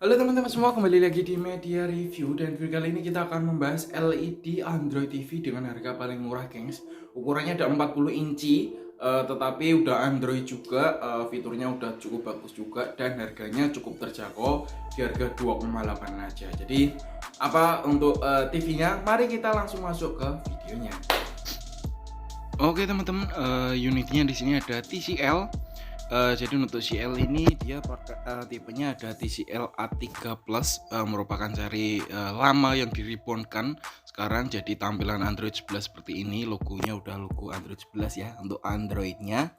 Halo teman-teman semua, kembali lagi di Media Review. Dan video kali ini kita akan membahas LED Android TV dengan harga paling murah, gengs. Ukurannya ada 40 inci, tetapi udah Android juga, fiturnya udah cukup bagus juga, dan harganya cukup terjangkau di harga 2,8 aja. Jadi apa untuk TV-nya? Mari kita langsung masuk ke videonya. Oke teman-teman, unitnya di sini ada TCL. Jadi untuk CL ini dia pakai tipenya ada TCL A3 Plus, merupakan seri lama yang diribonkan sekarang jadi tampilan Android 11 seperti ini. Logonya udah logo Android 11 ya untuk Androidnya.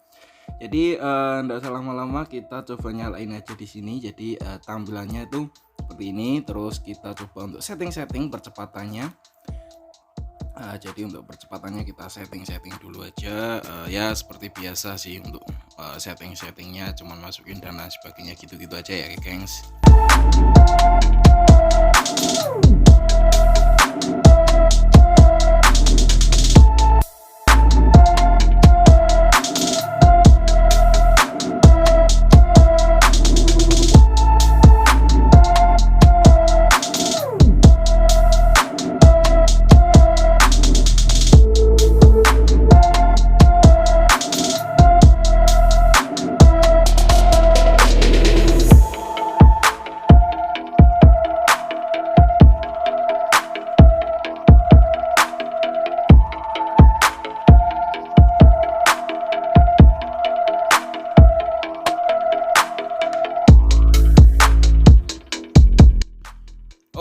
Jadi nggak usah lama-lama, kita coba nyalain aja di sini. Jadi tampilannya itu seperti ini. Terus kita coba untuk setting-setting percepatannya. Jadi untuk percepatannya kita setting dulu aja, ya seperti biasa sih untuk settingnya cuman masukin dan lain sebagainya gitu-gitu aja ya gengs.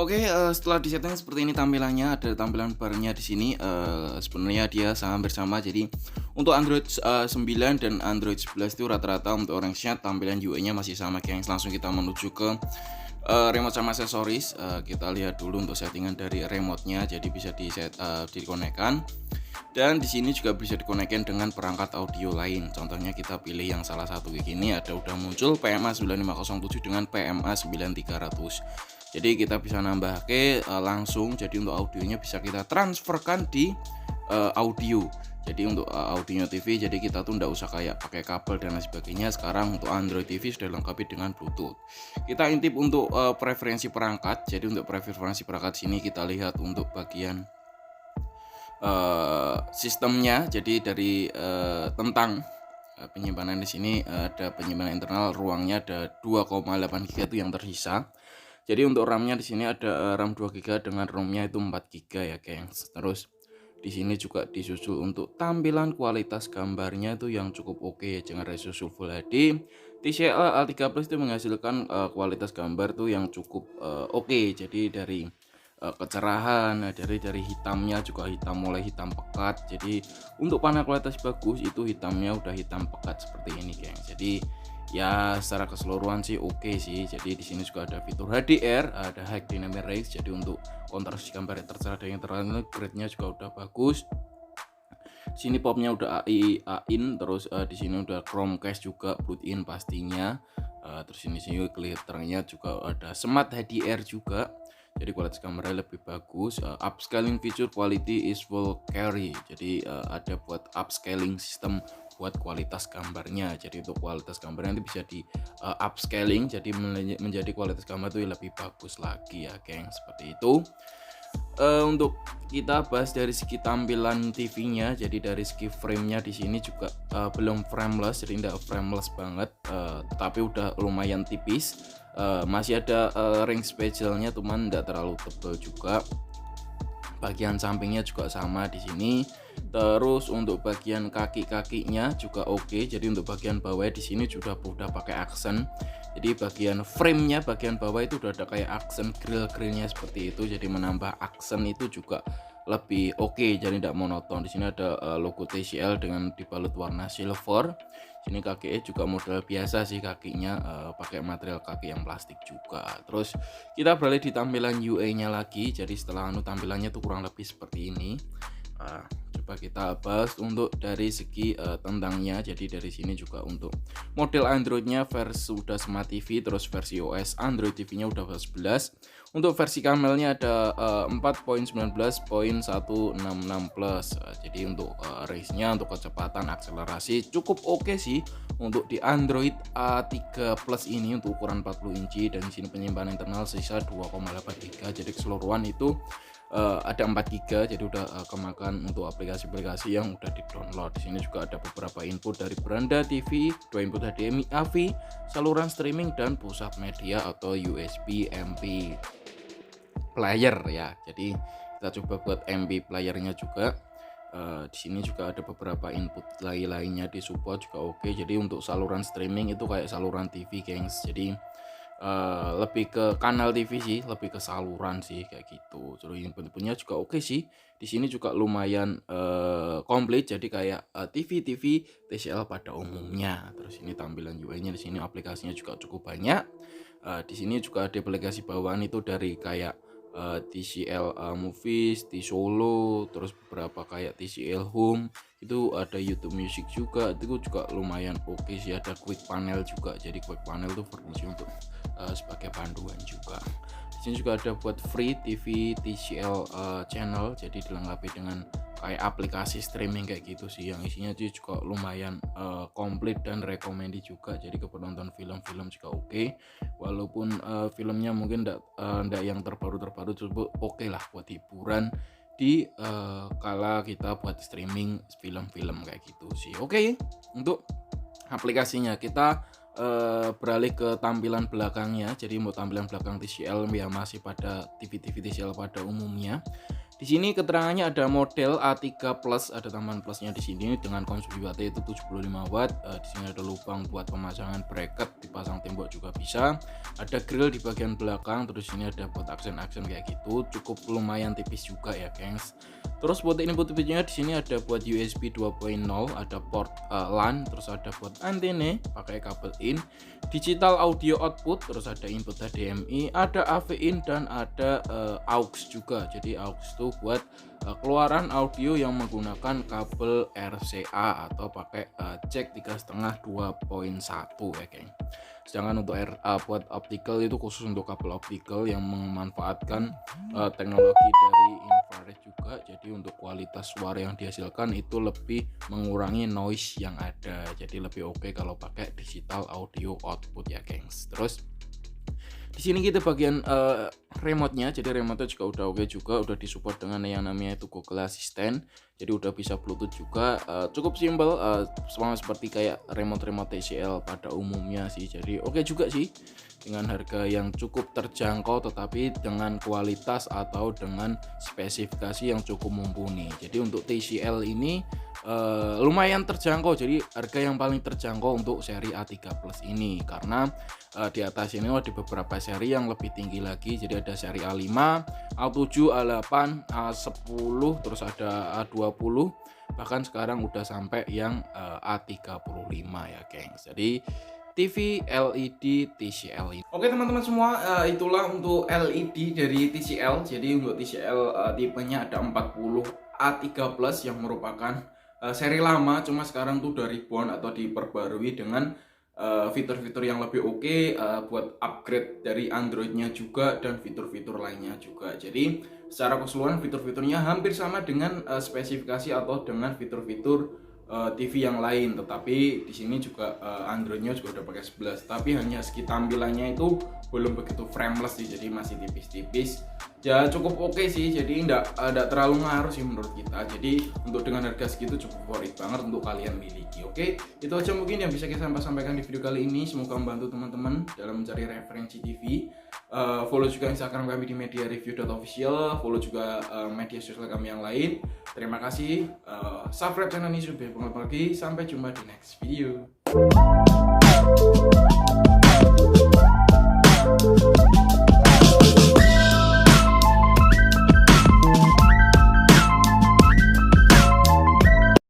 Oke, setelah disetting seperti ini tampilannya, ada tampilan barnya di sini. Sebenarnya dia hampir sama. Jadi untuk Android 9 dan Android 11 itu rata-rata untuk range-nya tampilan UI-nya masih sama, gengs. Langsung kita menuju ke remote sama aksesoris. Kita lihat dulu untuk settingan dari remote-nya. Jadi bisa dikonekkan. Dan di sini juga bisa dikonekkan dengan perangkat audio lain. Contohnya kita pilih yang salah satu kayak gini, ada udah muncul PMA 9507 dengan PMA 9300. Jadi kita bisa nambah langsung. Jadi untuk audionya bisa kita transferkan di audio. Jadi untuk audionya TV, jadi kita tuh nggak usah kayak pakai kabel dan lain sebagainya. Sekarang untuk Android TV sudah dilengkapi dengan Bluetooth. Kita intip untuk preferensi perangkat. Jadi untuk preferensi perangkat sini kita lihat untuk bagian sistemnya. Jadi dari tentang penyimpanan di sini ada penyimpanan internal, ruangnya ada 2,8 GB itu yang tersisa. Jadi untuk RAM-nya di sini ada RAM 2 GB dengan ROM-nya itu 4 GB ya, gengs. Terus di sini juga disusul untuk tampilan kualitas gambarnya itu yang cukup oke ya, dengan resolusi Full HD. TCL A3 Plus itu menghasilkan kualitas gambar tuh yang cukup oke. Jadi dari kecerahan, dari hitamnya juga mulai hitam pekat. Jadi untuk panel kualitas bagus itu hitamnya udah hitam pekat seperti ini, gengs. Jadi ya secara keseluruhan sih oke sih. Jadi di sini juga ada fitur HDR, ada High Dynamic Range. Jadi untuk kontraksi gambar yang tercerah dan yang terang, grade-nya juga udah bagus. Di sini popnya udah AI in, terus di sini udah Chromecast juga built-in pastinya. Terus ini sini glitternya juga ada Smart HDR juga. Jadi kualitas kamera lebih bagus. Upscaling feature quality is full carry. Jadi ada buat upscaling sistem buat kualitas gambarnya. Jadi untuk kualitas gambarnya itu bisa di upscaling, jadi menjadi kualitas gambar itu lebih bagus lagi ya, geng. Seperti itu. Untuk kita bahas dari segi tampilan TV-nya, jadi dari segi frame-nya di sini juga belum frameless, jadi tidak frameless banget, tapi udah lumayan tipis. Masih ada ring bezel-nya, cuman tidak terlalu tebal juga. Bagian sampingnya juga sama di sini. Terus untuk bagian kaki-kakinya juga oke. Jadi untuk bagian bawah di sini sudah pakai aksen. Jadi bagian frame-nya bagian bawah itu udah ada kayak aksen grill-grillnya seperti itu. Jadi menambah aksen itu juga lebih oke, jadi tidak monoton. Di sini ada logo TCL dengan dibalut warna silver. Sini kakinya juga model biasa sih, kakinya pakai material kaki yang plastik juga. Terus kita beralih di tampilan UI-nya lagi. Jadi setelah tampilannya tuh kurang lebih seperti ini. coba kita bahas untuk dari segi tentangnya. Jadi dari sini juga untuk model Androidnya versi udah Smart TV, terus versi OS Android TV-nya udah 11. Untuk versi kamelnya ada 4.19.166 plus. Jadi untuk race-nya, untuk kecepatan akselerasi cukup oke sih untuk di Android A3 Plus ini untuk ukuran 40 inci, dan di sini penyimpanan internal sisa 2,8 GB. Jadi keseluruhan itu ada 4 GB, jadi udah kemakan untuk aplikasi-aplikasi yang udah di-download. Di sini juga ada beberapa input dari beranda TV, 2 input HDMI AV, saluran streaming, dan pusat media atau USB MP player ya. Jadi kita coba buat MP playernya juga. Di sini juga ada beberapa input lainnya di support juga oke. Jadi untuk saluran streaming itu kayak saluran TV, gengs. Jadi lebih ke kanal TV sih, lebih ke saluran sih kayak gitu. Terus inputnya juga oke sih. Di sini juga lumayan komplit, jadi kayak TV TCL pada umumnya. Terus ini tampilan UI-nya, di sini aplikasinya juga cukup banyak. Di sini juga ada aplikasi bawaan itu dari kayak TCL Movies, T-Solo, terus beberapa kayak TCL Home, itu ada YouTube Music juga, itu juga lumayan oke sih. Ada quick panel juga, jadi quick panel itu berfungsi untuk sebagai panduan juga. Di sini juga ada buat free TV TCL channel, jadi dilengkapi dengan kayak aplikasi streaming kayak gitu sih, yang isinya juga lumayan komplit dan recommended juga. Jadi ke penonton film-film juga oke, walaupun filmnya mungkin ndak yang terbaru coba oke lah buat hiburan di kala kita buat streaming film-film kayak gitu sih. Oke, untuk aplikasinya kita beralih ke tampilan belakangnya. Jadi mau tampilan belakang TCL ya masih pada TV TCL pada umumnya. Di sini keterangannya ada model A3 Plus, ada tambahan plusnya di sini dengan konsumsi baterai itu 75 watt. Di sini ada lubang buat pemasangan bracket, dipasang tembok juga bisa. Ada grill di bagian belakang, terus ini ada buat aksen-aksen kayak gitu. Cukup lumayan tipis juga ya, gengs. Terus buat input-inputnya di sini ada buat USB 2.0, ada port LAN, terus ada buat antena pakai kabel in, digital audio output, terus ada input HDMI, ada AV in, dan ada aux juga. Jadi aux itu buat keluaran audio yang menggunakan kabel RCA atau pakai jack 3,5 2.1 ya, geng. Sedangkan untuk buat optical itu khusus untuk kabel optical yang memanfaatkan teknologi dari infrared juga. Jadi untuk kualitas suara yang dihasilkan itu lebih mengurangi noise yang ada. Jadi lebih oke kalau pakai digital audio output ya, gengs. Terus di sini kita bagian remote-nya, jadi remote-nya juga udah oke juga, udah disupport dengan yang namanya itu Google Assistant. Jadi udah bisa Bluetooth juga, cukup simple, sama seperti kayak remote TCL pada umumnya sih. Jadi oke juga sih, dengan harga yang cukup terjangkau tetapi dengan kualitas atau dengan spesifikasi yang cukup mumpuni. Jadi untuk TCL ini lumayan terjangkau, jadi harga yang paling terjangkau untuk seri A3 Plus ini, karena di atas ini ada beberapa seri yang lebih tinggi lagi. Jadi ada seri A5, A7, A8, A10, terus ada A20, bahkan sekarang udah sampai yang A35 ya, gengs. Jadi TV LED TCL ini. Oke teman-teman semua, itulah untuk LED dari TCL. Jadi untuk TCL tipenya ada 40 A3 Plus yang merupakan seri lama, cuma sekarang tuh udah reborn atau diperbarui dengan fitur-fitur yang lebih oke, buat upgrade dari Androidnya juga dan fitur-fitur lainnya juga. Jadi secara keseluruhan fitur-fiturnya hampir sama dengan spesifikasi atau dengan fitur-fitur TV yang lain, tetapi di sini juga Androidnya juga udah pakai 11, tapi hanya segi tampilannya itu belum begitu frameless sih, jadi masih tipis-tipis. Ya cukup oke sih, jadi enggak terlalu ngaruh sih menurut kita. Jadi untuk dengan harga segitu cukup worth it banget untuk kalian miliki. Oke, itu aja mungkin yang bisa kita sampaikan di video kali ini. Semoga membantu teman-teman dalam mencari referensi TV. Follow juga Instagram kami di mediareview.official, follow juga media sosial kami yang lain. Terima kasih, subscribe channel ini supaya lagi. Sampai jumpa di next video.